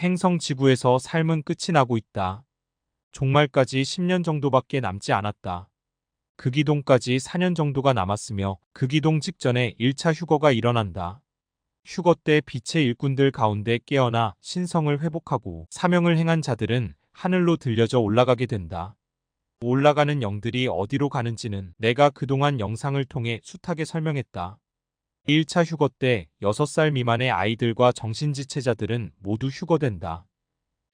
행성 지구에서 삶은 끝이 나고 있다. 종말까지 10년 정도밖에 남지 않았다. 극이동까지 4년 정도가 남았으며 극이동 직전에 1차 휴거가 일어난다. 휴거 때 빛의 일꾼들 가운데 깨어나 신성을 회복하고 사명을 행한 자들은 하늘로 들려져 올라가게 된다. 올라가는 영들이 어디로 가는지는 내가 그동안 영상을 통해 숱하게 설명했다. 1차 휴거 때 6살 미만의 아이들과 정신지체자들은 모두 휴거된다.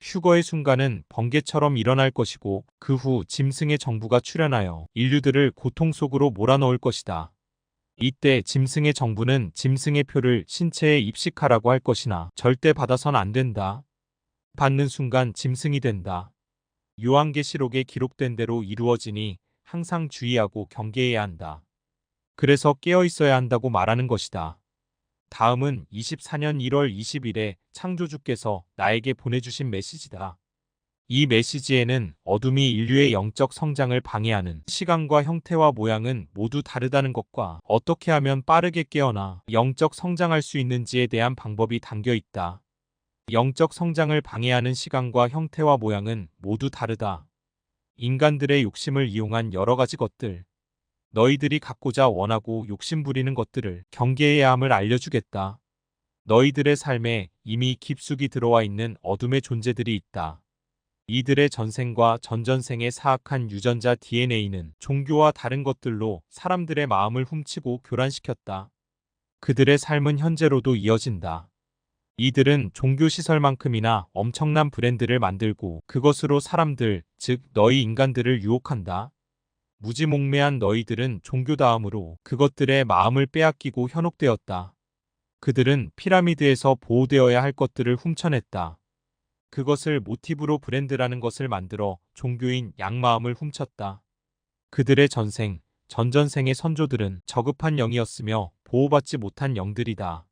휴거의 순간은 번개처럼 일어날 것이고 그 후 짐승의 정부가 출현하여 인류들을 고통 속으로 몰아넣을 것이다. 이때 짐승의 정부는 짐승의 표를 신체에 입식하라고 할 것이나 절대 받아선 안 된다. 받는 순간 짐승이 된다. 요한계시록에 기록된 대로 이루어지니 항상 주의하고 경계해야 한다. 그래서 깨어 있어야 한다고 말하는 것이다. 다음은 24년 1월 20일에 창조주께서 나에게 보내주신 메시지다. 이 메시지에는 어둠이 인류의 영적 성장을 방해하는 시간과 형태와 모양은 모두 다르다는 것과 어떻게 하면 빠르게 깨어나 영적 성장할 수 있는지에 대한 방법이 담겨 있다. 영적 성장을 방해하는 시간과 형태와 모양은 모두 다르다. 인간들의 욕심을 이용한 여러 가지 것들, 너희들이 갖고자 원하고 욕심 부리는 것들을 경계해야 함을 알려주겠다. 너희들의 삶에 이미 깊숙이 들어와 있는 어둠의 존재들이 있다. 이들의 전생과 전전생의 사악한 유전자 DNA는 종교와 다른 것들로 사람들의 마음을 훔치고 교란시켰다. 그들의 삶은 현재로도 이어진다. 이들은 종교시설만큼이나 엄청난 브랜드를 만들고 그것으로 사람들, 즉 너희 인간들을 유혹한다. 무지몽매한 너희들은 종교다음으로 그것들의 마음을 빼앗기고 현혹되었다. 그들은 피라미드에서 보호되어야 할 것들을 훔쳐냈다. 그것을 모티브로 브랜드라는 것을 만들어 종교인 양마음을 훔쳤다. 그들의 전생, 전전생의 선조들은 저급한 영이었으며 보호받지 못한 영들이다.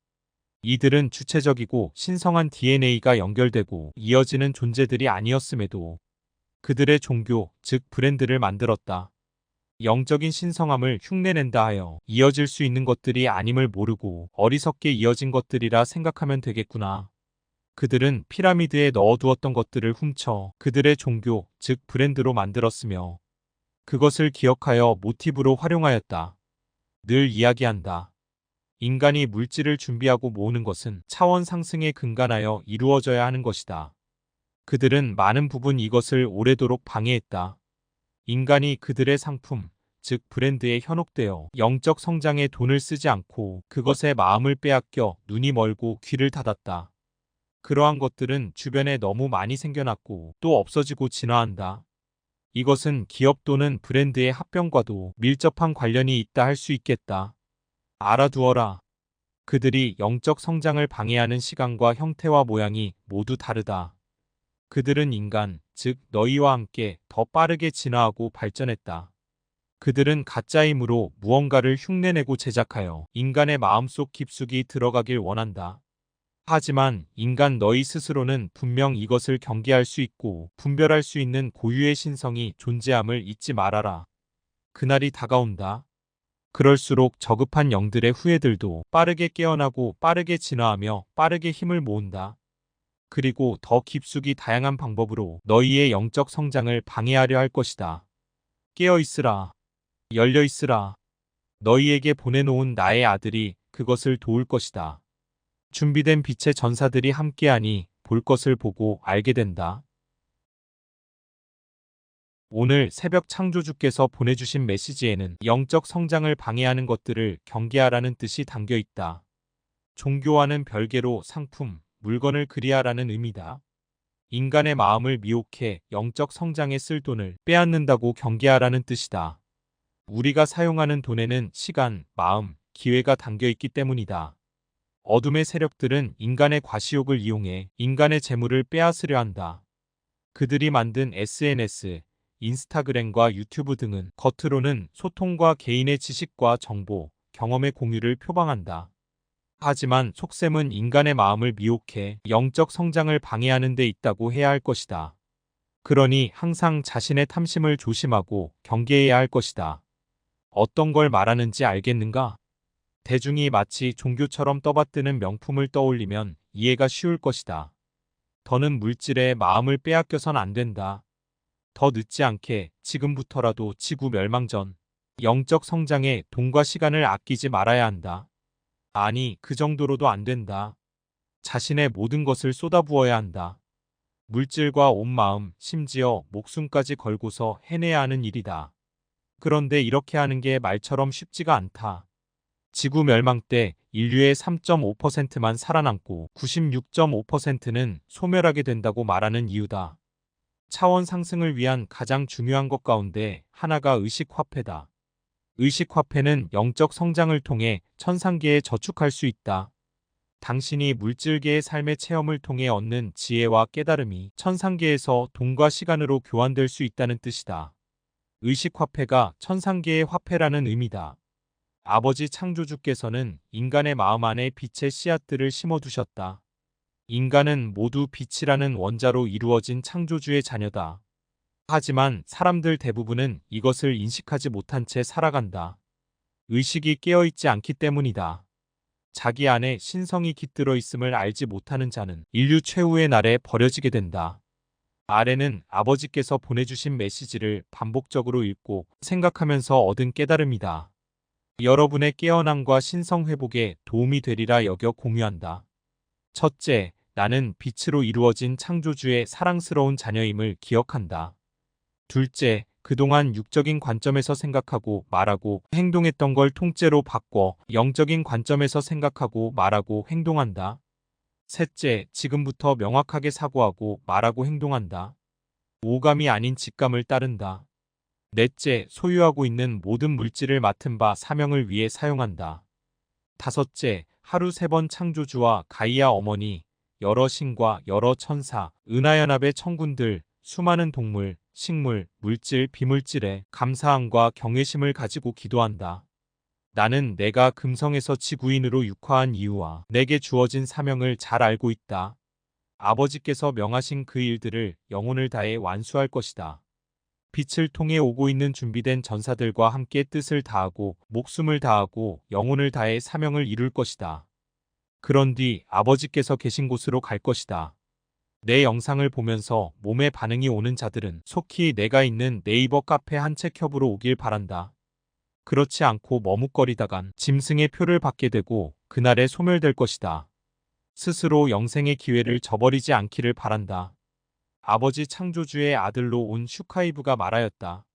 이들은 주체적이고 신성한 DNA가 연결되고 이어지는 존재들이 아니었음에도 그들의 종교, 즉 브랜드를 만들었다. 영적인 신성함을 흉내낸다 하여 이어질 수 있는 것들이 아님을 모르고 어리석게 이어진 것들이라 생각하면 되겠구나. 그들은 피라미드에 넣어두었던 것들을 훔쳐 그들의 종교, 즉 브랜드로 만들었으며 그것을 기억하여 모티브로 활용하였다. 늘 이야기한다. 인간이 물질을 준비하고 모으는 것은 차원 상승에 근간하여 이루어져야 하는 것이다. 그들은 많은 부분 이것을 오래도록 방해했다. 인간이 그들의 상품, 즉 브랜드에 현혹되어 영적 성장에 돈을 쓰지 않고 그것에 마음을 빼앗겨 눈이 멀고 귀를 닫았다. 그러한 것들은 주변에 너무 많이 생겨났고 또 없어지고 진화한다. 이것은 기업 또는 브랜드의 합병과도 밀접한 관련이 있다 할 수 있겠다. 알아두어라. 그들이 영적 성장을 방해하는 시간과 형태와 모양이 모두 다르다. 그들은 인간, 즉 너희와 함께 더 빠르게 진화하고 발전했다. 그들은 가짜이므로 무언가를 흉내내고 제작하여 인간의 마음속 깊숙이 들어가길 원한다. 하지만 인간 너희 스스로는 분명 이것을 경계할 수 있고 분별할 수 있는 고유의 신성이 존재함을 잊지 말아라. 그날이 다가온다. 그럴수록 저급한 영들의 후예들도 빠르게 깨어나고 빠르게 진화하며 빠르게 힘을 모은다. 그리고 더 깊숙이 다양한 방법으로 너희의 영적 성장을 방해하려 할 것이다. 깨어 있으라. 열려 있으라. 너희에게 보내놓은 나의 아들이 그것을 도울 것이다. 준비된 빛의 전사들이 함께하니 볼 것을 보고 알게 된다. 오늘 새벽 창조주께서 보내주신 메시지에는 영적 성장을 방해하는 것들을 경계하라는 뜻이 담겨 있다. 종교와는 별개로 상품, 물건을 그리하라는 의미다. 인간의 마음을 미혹해 영적 성장에 쓸 돈을 빼앗는다고 경계하라는 뜻이다. 우리가 사용하는 돈에는 시간, 마음, 기회가 담겨 있기 때문이다. 어둠의 세력들은 인간의 과시욕을 이용해 인간의 재물을 빼앗으려 한다. 그들이 만든 SNS, 인스타그램과 유튜브 등은 겉으로는 소통과 개인의 지식과 정보, 경험의 공유를 표방한다. 하지만 속셈은 인간의 마음을 미혹해 영적 성장을 방해하는 데 있다고 해야 할 것이다. 그러니 항상 자신의 탐심을 조심하고 경계해야 할 것이다. 어떤 걸 말하는지 알겠는가? 대중이 마치 종교처럼 떠받드는 명품을 떠올리면 이해가 쉬울 것이다. 더는 물질에 마음을 빼앗겨선 안 된다. 더 늦지 않게 지금부터라도 지구 멸망 전 영적 성장에 돈과 시간을 아끼지 말아야 한다. 아니, 그 정도로도 안 된다. 자신의 모든 것을 쏟아부어야 한다. 물질과 온 마음, 심지어 목숨까지 걸고서 해내야 하는 일이다. 그런데 이렇게 하는 게 말처럼 쉽지가 않다. 지구 멸망 때 인류의 3.5%만 살아남고 96.5%는 소멸하게 된다고 말하는 이유다. 차원 상승을 위한 가장 중요한 것 가운데 하나가 의식화폐다. 의식화폐는 영적 성장을 통해 천상계에 저축할 수 있다. 당신이 물질계의 삶의 체험을 통해 얻는 지혜와 깨달음이 천상계에서 돈과 시간으로 교환될 수 있다는 뜻이다. 의식화폐가 천상계의 화폐라는 의미다. 아버지 창조주께서는 인간의 마음 안에 빛의 씨앗들을 심어두셨다. 인간은 모두 빛이라는 원자로 이루어진 창조주의 자녀다. 하지만 사람들 대부분은 이것을 인식하지 못한 채 살아간다. 의식이 깨어있지 않기 때문이다. 자기 안에 신성이 깃들어 있음을 알지 못하는 자는 인류 최후의 날에 버려지게 된다. 아래는 아버지께서 보내주신 메시지를 반복적으로 읽고 생각하면서 얻은 깨달음이다. 여러분의 깨어남과 신성 회복에 도움이 되리라 여겨 공유한다. 첫째, 나는 빛으로 이루어진 창조주의 사랑스러운 자녀임을 기억한다. 둘째, 그동안 육적인 관점에서 생각하고 말하고 행동했던 걸 통째로 바꿔 영적인 관점에서 생각하고 말하고 행동한다. 셋째, 지금부터 명확하게 사고하고 말하고 행동한다. 오감이 아닌 직감을 따른다. 넷째, 소유하고 있는 모든 물질을 맡은 바 사명을 위해 사용한다. 다섯째, 하루 3번 창조주와 가이아 어머니, 여러 신과 여러 천사, 은하연합의 천군들, 수많은 동물, 식물, 물질, 비물질에 감사함과 경외심을 가지고 기도한다. 나는 내가 금성에서 지구인으로 육화한 이유와 내게 주어진 사명을 잘 알고 있다. 아버지께서 명하신 그 일들을 영혼을 다해 완수할 것이다. 빛을 통해 오고 있는 준비된 전사들과 함께 뜻을 다하고 목숨을 다하고 영혼을 다해 사명을 이룰 것이다. 그런 뒤 아버지께서 계신 곳으로 갈 것이다. 내 영상을 보면서 몸에 반응이 오는 자들은 속히 내가 있는 네이버 카페 한책협으로 오길 바란다. 그렇지 않고 머뭇거리다간 짐승의 표를 받게 되고 그날에 소멸될 것이다. 스스로 영생의 기회를 저버리지 않기를 바란다. 아버지 창조주의 아들로 온 슈카이브가 말하였다.